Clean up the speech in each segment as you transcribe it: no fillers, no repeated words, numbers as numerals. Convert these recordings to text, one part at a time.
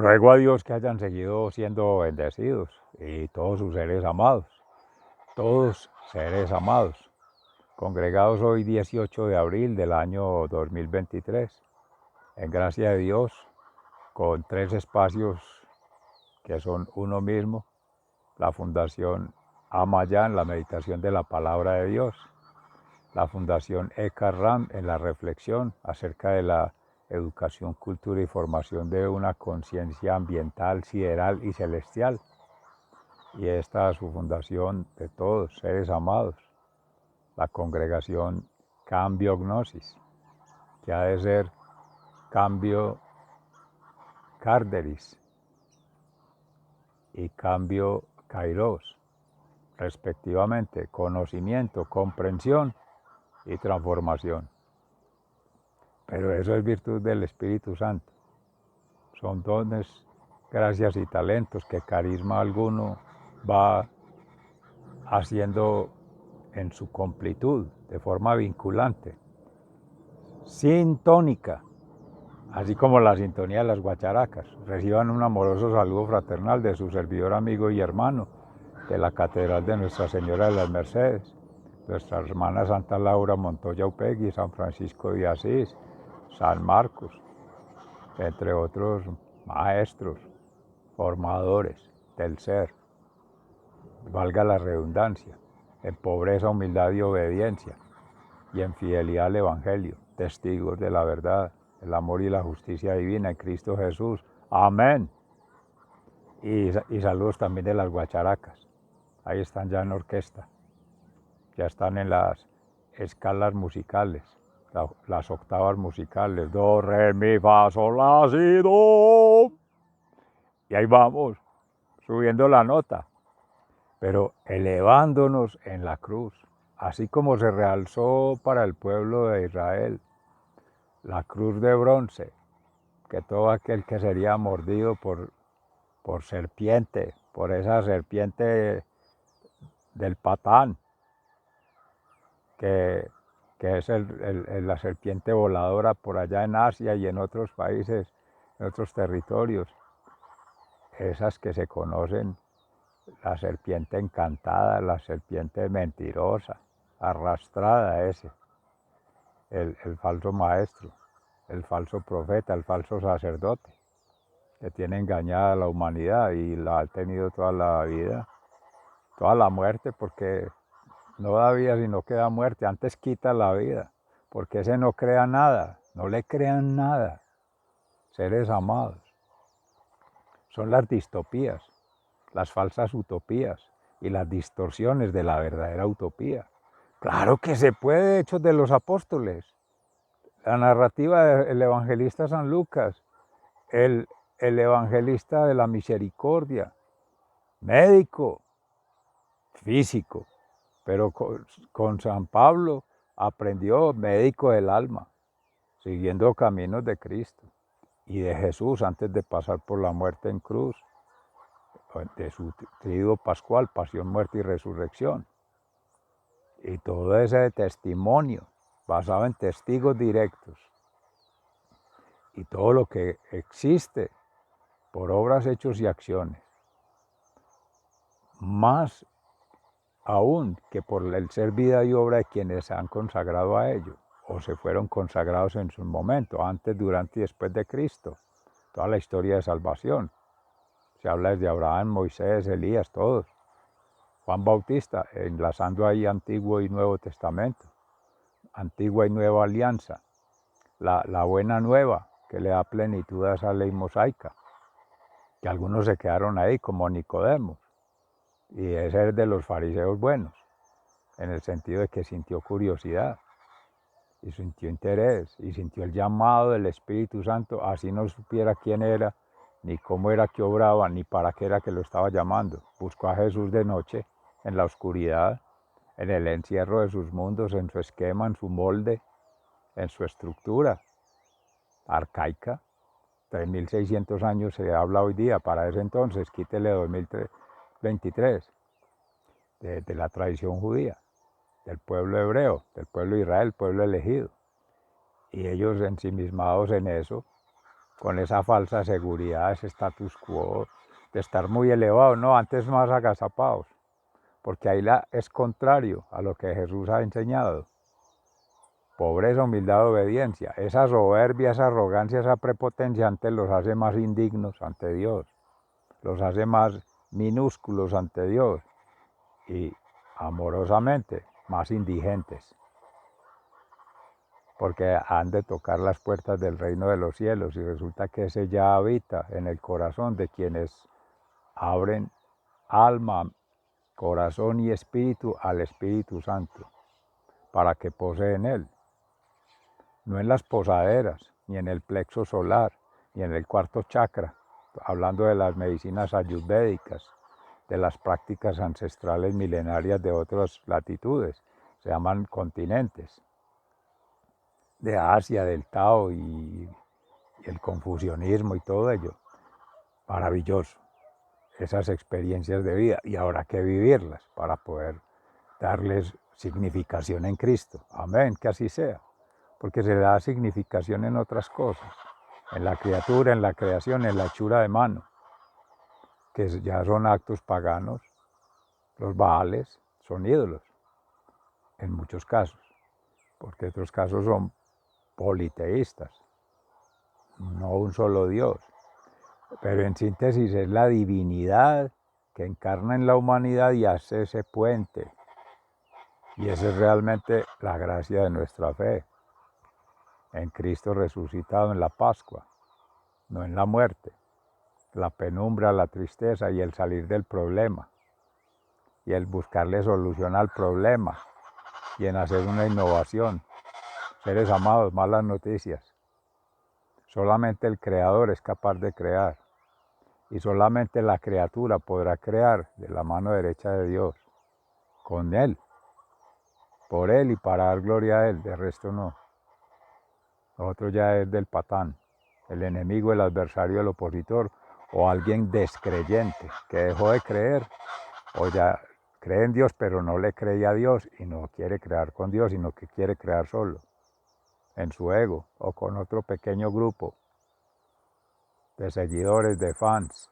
Ruego a Dios que hayan seguido siendo bendecidos y todos sus seres amados, todos seres amados, congregados hoy 18 de abril del año 2023, en gracia de Dios, con 3 espacios que son uno mismo, la Fundación Amayán, la meditación de la palabra de Dios, la Fundación Eckhart Ram en la reflexión acerca de la educación, cultura y formación de una conciencia ambiental, sideral y celestial. Y esta es su fundación de todos, seres amados, la congregación Cambio Gnosis, que ha de ser Cambio Carderis y Cambio Kairos, respectivamente, conocimiento, comprensión y transformación. Pero eso es virtud del Espíritu Santo. Son dones, gracias y talentos que carisma alguno va haciendo en su completud, de forma vinculante, sintónica, así como la sintonía de las guacharacas. Reciban un amoroso saludo fraternal de su servidor, amigo y hermano de la Catedral de Nuestra Señora de las Mercedes, nuestra hermana Santa Laura Montoya Upegui, San Francisco de Asís, San Marcos, entre otros maestros, formadores del ser, valga la redundancia, en pobreza, humildad y obediencia, y en fidelidad al Evangelio, testigos de la verdad, el amor y la justicia divina en Cristo Jesús. Amén. Y saludos también de las guacharacas. Ahí están ya en orquesta, ya están en las escalas musicales, las octavas musicales, do, re, mi, fa, sol, la, si, do. Y ahí vamos, subiendo la nota, pero elevándonos en la cruz, así como se realzó para el pueblo de Israel la cruz de bronce, que todo aquel que sería mordido por serpiente, por esa serpiente del Patán, que, que es la serpiente voladora por allá en Asia y en otros países, en otros territorios, esas que se conocen, la serpiente encantada, la serpiente mentirosa, arrastrada ese, el falso maestro, el falso profeta, el falso sacerdote, que tiene engañada a la humanidad y la ha tenido toda la vida, toda la muerte, porque no da vida sino que da muerte, antes quita la vida, porque ese no crea nada, no le crean nada, seres amados. Son las distopías, las falsas utopías y las distorsiones de la verdadera utopía. Claro que se puede, Hechos de los Apóstoles, la narrativa del evangelista San Lucas, el evangelista de la misericordia, médico, físico, pero con San Pablo aprendió médico del alma, siguiendo caminos de Cristo y de Jesús antes de pasar por la muerte en cruz, de su triduo pascual, pasión, muerte y resurrección. Y todo ese testimonio basado en testigos directos y todo lo que existe por obras, hechos y acciones, más aún que por el ser vida y obra de quienes se han consagrado a ello o se fueron consagrados en su momento, antes, durante y después de Cristo. Toda la historia de salvación. Se habla desde Abraham, Moisés, Elías, todos. Juan Bautista, enlazando ahí Antiguo y Nuevo Testamento, Antigua y Nueva Alianza, la buena nueva que le da plenitud a esa ley mosaica, que algunos se quedaron ahí como Nicodemo, y ese es de los fariseos buenos, en el sentido de que sintió curiosidad, y sintió interés, y sintió el llamado del Espíritu Santo, así no supiera quién era, ni cómo era que obraba, ni para qué era que lo estaba llamando. Buscó a Jesús de noche, en la oscuridad, en el encierro de sus mundos, en su esquema, en su molde, en su estructura arcaica. 3.600 años se habla hoy día, para ese entonces, quítele 2023, de la tradición judía, del pueblo hebreo, del pueblo de Israel, pueblo elegido. Y ellos ensimismados en eso, con esa falsa seguridad, ese status quo de estar muy elevado, no, antes más agazapados, porque ahí es contrario a lo que Jesús ha enseñado. Pobreza, humildad, obediencia. Esa soberbia, esa arrogancia, esa prepotencia antes los hace más indignos ante Dios, los hace más minúsculos ante Dios y amorosamente más indigentes, porque han de tocar las puertas del reino de los cielos y resulta que ese ya habita en el corazón de quienes abren alma, corazón y espíritu al Espíritu Santo para que posee en él. No en las posaderas, ni en el plexo solar, ni en el cuarto chakra, hablando de las medicinas ayurvédicas, de las prácticas ancestrales milenarias de otras latitudes, se llaman continentes, de Asia, del Tao y el confucianismo y todo ello. Maravilloso, esas experiencias de vida, y habrá que vivirlas para poder darles significación en Cristo. Amén, que así sea, porque se le da significación en otras cosas, en la criatura, en la creación, en la hechura de mano, que ya son actos paganos. Los baales son ídolos, en muchos casos, porque otros casos son politeístas, no un solo Dios. Pero en síntesis es la divinidad que encarna en la humanidad y hace ese puente. Y esa es realmente la gracia de nuestra fe, en Cristo resucitado en la Pascua, no en la muerte, la penumbra, la tristeza y el salir del problema, y el buscarle solución al problema, y en hacer una innovación. Seres amados, malas noticias. Solamente el Creador es capaz de crear, y solamente la criatura podrá crear de la mano derecha de Dios, con Él, por Él y para dar gloria a Él, de resto no. Nosotros ya es del patán, el enemigo, el adversario, el opositor, o alguien descreyente, que dejó de creer, o ya cree en Dios, pero no le cree a Dios y no quiere crear con Dios, sino que quiere crear solo, en su ego, o con otro pequeño grupo de seguidores, de fans,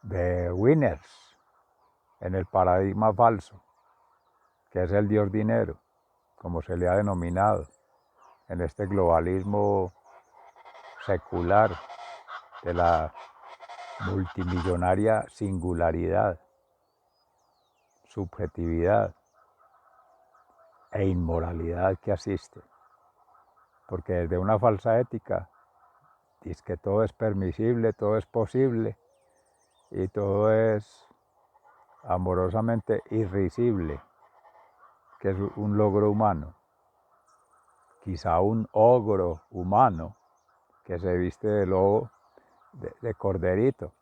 de winners, en el paradigma falso, que es el Dios dinero, como se le ha denominado, en este globalismo secular de la multimillonaria singularidad, subjetividad e inmoralidad que asiste. Porque desde una falsa ética dice que todo es permisible, todo es posible y todo es amorosamente irrisible, que es un logro humano. Quizá un ogro humano que se viste de lobo, de corderito.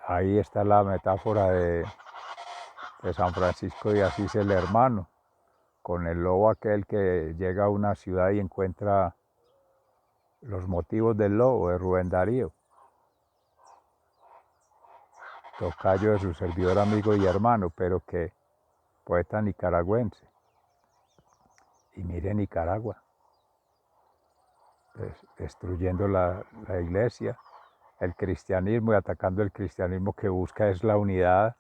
Ahí está la metáfora de San Francisco de Asís, el hermano, con el lobo aquel que llega a una ciudad y encuentra los motivos del lobo, de Rubén Darío, tocayo de su servidor, amigo y hermano, pero que poeta nicaragüense. Y mire Nicaragua, destruyendo la iglesia, el cristianismo y atacando el cristianismo que busca es la unidad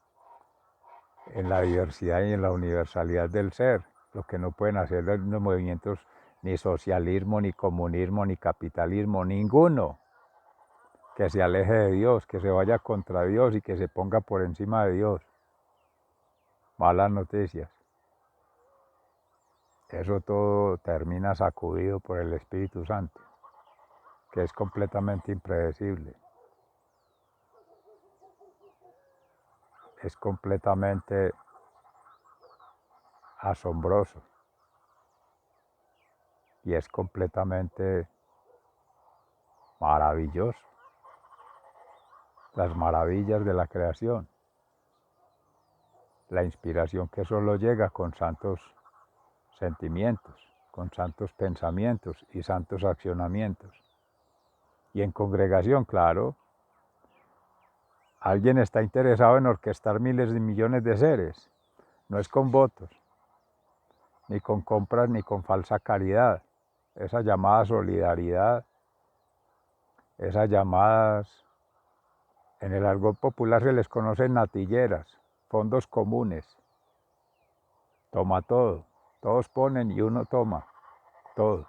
en la diversidad y en la universalidad del ser, lo que no pueden hacer los movimientos ni socialismo, ni comunismo, ni capitalismo, ninguno que se aleje de Dios, que se vaya contra Dios y que se ponga por encima de Dios. Malas noticias. Eso todo termina sacudido por el Espíritu Santo, que es completamente impredecible. Es completamente asombroso y es completamente maravilloso. Las maravillas de la creación, la inspiración que solo llega con santos sentimientos, con santos pensamientos y santos accionamientos. Y en congregación, claro, alguien está interesado en orquestar miles de millones de seres, no es con votos, ni con compras, ni con falsa caridad. Esa llamada solidaridad, esas llamadas, en el argot popular se les conoce natilleras, fondos comunes. Toma todo, todos ponen y uno toma todo.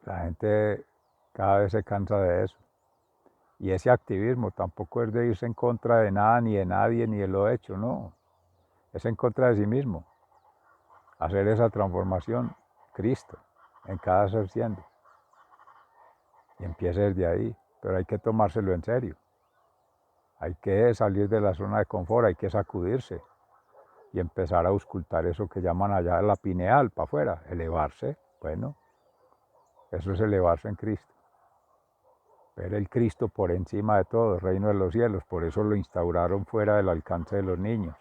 La gente cada vez se cansa de eso. Y ese activismo tampoco es de irse en contra de nada, ni de nadie, ni de lo hecho, no. Es en contra de sí mismo. Hacer esa transformación, Cristo, en cada ser siendo. Y empieza desde ahí, pero hay que tomárselo en serio. Hay que salir de la zona de confort, hay que sacudirse y empezar a auscultar eso que llaman allá la pineal, para afuera, elevarse. Bueno, eso es elevarse en Cristo. Ver el Cristo por encima de todo, el reino de los cielos. Por eso lo instauraron fuera del alcance de los niños.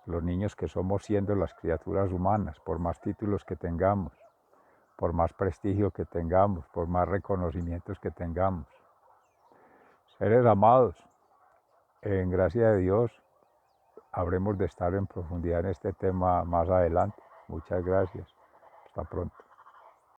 Los niños que somos siendo las criaturas humanas, por más títulos que tengamos, por más prestigio que tengamos, por más reconocimientos que tengamos. Seres amados, en gracia de Dios, habremos de estar en profundidad en este tema más adelante. Muchas gracias. Hasta pronto.